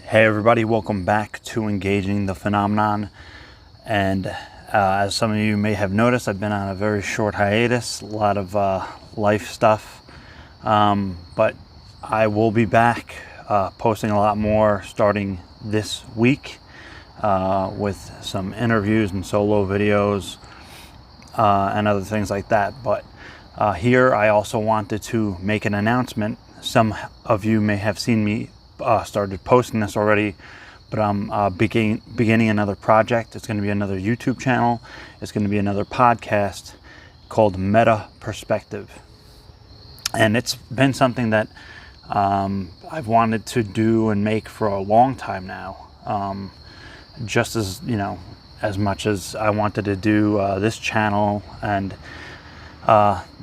Hey everybody, welcome back to Engaging the Phenomenon. And as some of you may have noticed, I've been on a very short hiatus, a lot of life stuff. But I will be back posting a lot more starting this week with some interviews and solo videos and other things like that. But here I also wanted to make an announcement. Some of you may have seen me started posting this already, but I'm beginning another project. It's going to be another YouTube channel. It's going to be another podcast called Meta Perspective. And it's been something that I've wanted to do and make for a long time now. Just as, as much as I wanted to do this channel. And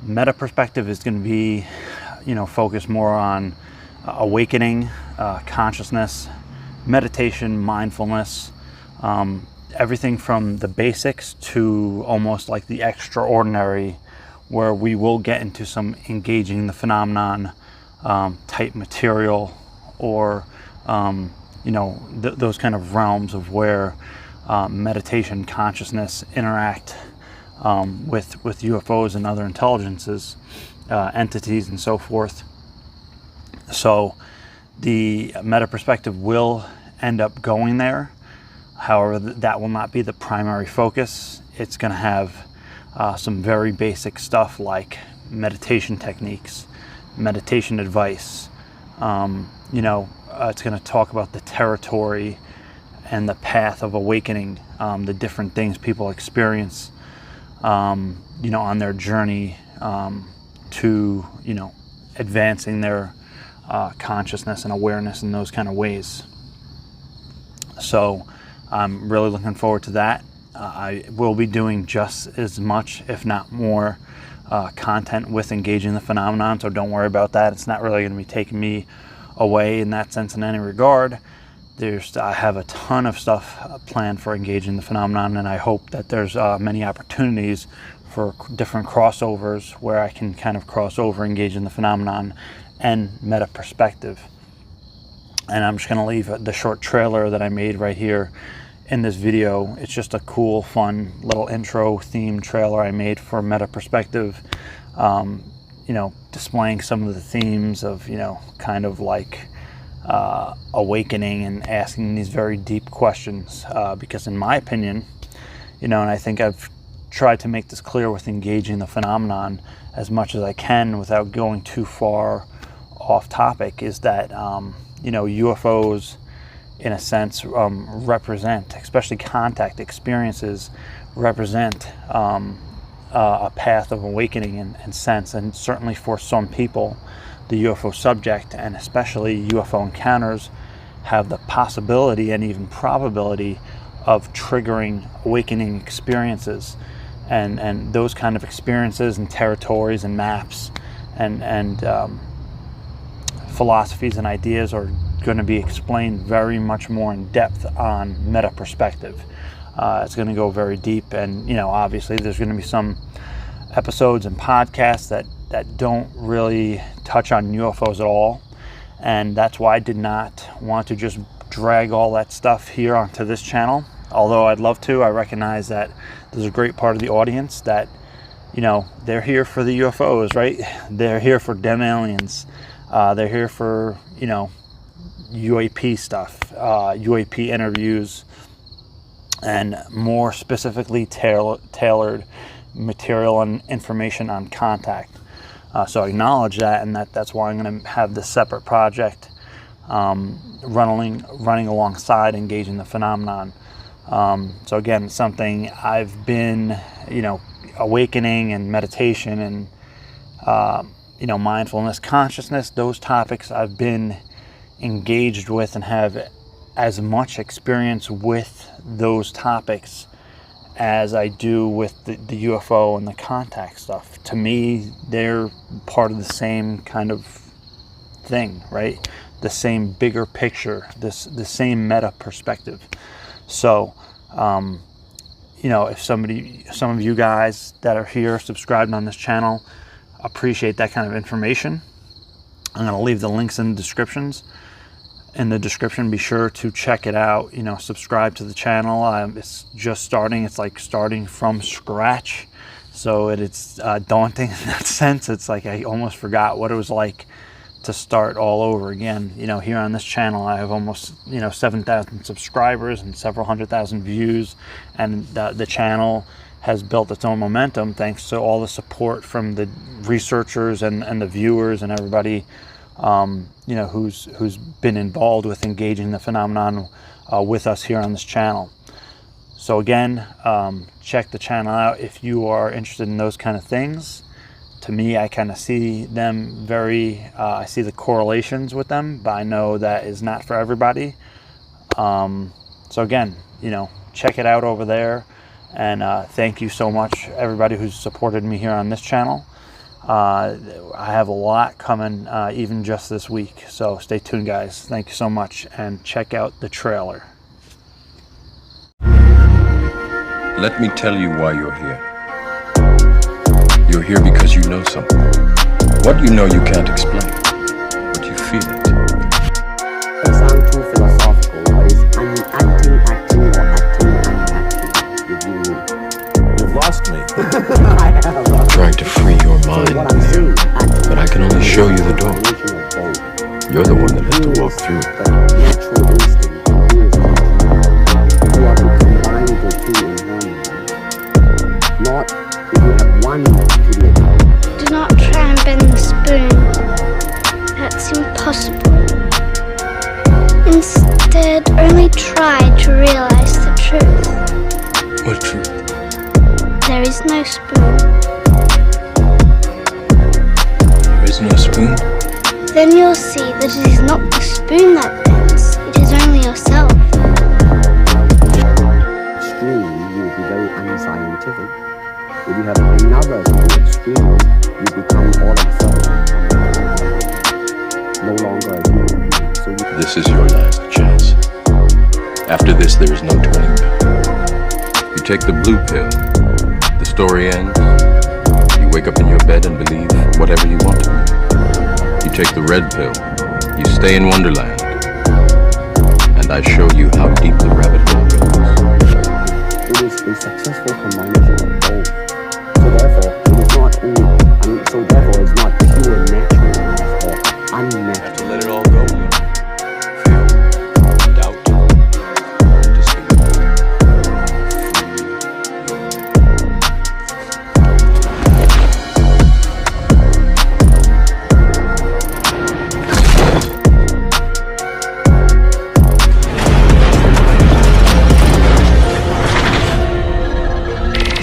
Meta Perspective is going to be, focused more on awakening, consciousness, meditation, mindfulness, everything from the basics to almost like the extraordinary, where we will get into some engaging the phenomenon type material, or those kind of realms of where meditation, consciousness interact with UFOs and other intelligences, entities and so forth. So the Meta Perspective will end up going there. However, that will not be the primary focus. It's going to have some very basic stuff like meditation techniques, meditation advice. It's going to talk about the territory and the path of awakening, the different things people experience, on their journey to, advancing their consciousness and awareness in those kind of ways. So I'm really looking forward to that. I will be doing just as much, if not more, content with Engaging the Phenomenon, so don't worry about that. It's not really going to be taking me away in that sense in any regard. I have a ton of stuff planned for Engaging the Phenomenon, and I hope that there's many opportunities for different crossovers where I can kind of cross over Engaging the Phenomenon and Meta Perspective. And I'm just going to leave the short trailer that I made right here in this video. It's just a cool, fun little intro theme trailer I made for Meta Perspective, displaying some of the themes of, kind of like awakening and asking these very deep questions, because in my opinion, and I think I've tried to make this clear with Engaging the Phenomenon as much as I can without going too far off topic, is that UFOs in a sense represent, especially contact experiences, represent a path of awakening and sense. And certainly for some people, the UFO subject and especially UFO encounters have the possibility and even probability of triggering awakening experiences, and those kind of experiences and territories and maps and philosophies and ideas are going to be explained very much more in depth on Meta Perspective. It's going to go very deep, and obviously there's going to be some episodes and podcasts that don't really touch on UFOs at all, and that's why I did not want to just drag all that stuff here onto this channel. Although I'd love to, I recognize that there's a great part of the audience that they're here for the UFOs, right? They're here for dem aliens. They're here for, UAP stuff, UAP interviews, and more specifically tailored material and information on contact. So I acknowledge that, and that's why I'm going to have this separate project running alongside Engaging the Phenomenon. So again, something I've been, awakening and meditation and mindfulness, consciousness, those topics I've been engaged with and have as much experience with those topics as I do with the UFO and the contact stuff. To me, they're part of the same kind of thing, right? The same bigger picture, the same meta perspective. So, if some of you guys that are here subscribed on this channel appreciate that kind of information, I'm going to leave the links in the descriptions. in the description. Be sure to check it out. You know, subscribe to the channel. It's just starting. It's like starting from scratch, so it's daunting in that sense. It's like I almost forgot what it was like to start all over again. You know, here on this channel I have almost 7,000 subscribers and several 100,000 views, and the channel has built its own momentum thanks to all the support from the researchers and the viewers and everybody who's been involved with engaging the phenomenon with us here on this channel. So again, check the channel out if you are interested in those kind of things. To me, I kind of see them I see the correlations with them, but I know that is not for everybody. So again, check it out over there. And thank you so much, everybody who's supported me here on this channel. I have a lot coming even just this week. So stay tuned, guys. Thank you so much. And check out the trailer. Let me tell you why you're here. You're here because you know something. What you know you can't explain, but you feel it. It sounds too philosophical, but it's acting or acting unacting. You've lost me. I have. I'm trying to free your mind, What I'm saying, but I can only show you the door. You're the one that has to walk through it. Natural instinct you are to combine the two in harmony. Not if you have one to the other. Do not try and bend the spoon. That's impossible. Instead, only try to realize the truth. What truth? There is no spoon. There is no spoon? Then you'll see that it is not the spoon that bends. It is only yourself. Extreme, you will be very unscientific. If you have another extreme, you become all of a sudden no longer a human being. So This is your last chance. After this, there is no turning back. You take the blue pill. The story ends. You wake up in your bed and believe whatever you want to. You take the red pill. You stay in Wonderland. And I show you how deep the rabbit hole goes. it is a successful combination of both. So therefore, it is not only, therefore it's not pure naturalness or unnatural. Have to let it all go. Fear, doubt, disbelief.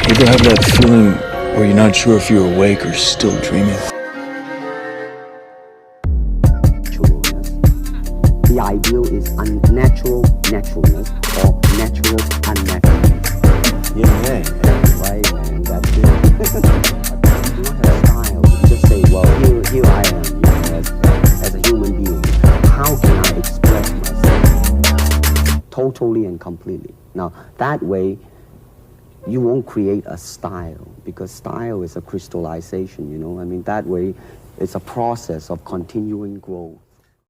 You ever have that feeling where you're not sure if you're awake or still dreaming? Naturalness. The ideal is unnatural naturalness or natural unnaturalness. Yeah. Right, man, that's it. You do not have style. You just say, well, here I am, as a human being. How can I express myself totally and completely? Now, that way, you won't create a style, because style is a crystallization, that way it's a process of continuing growth.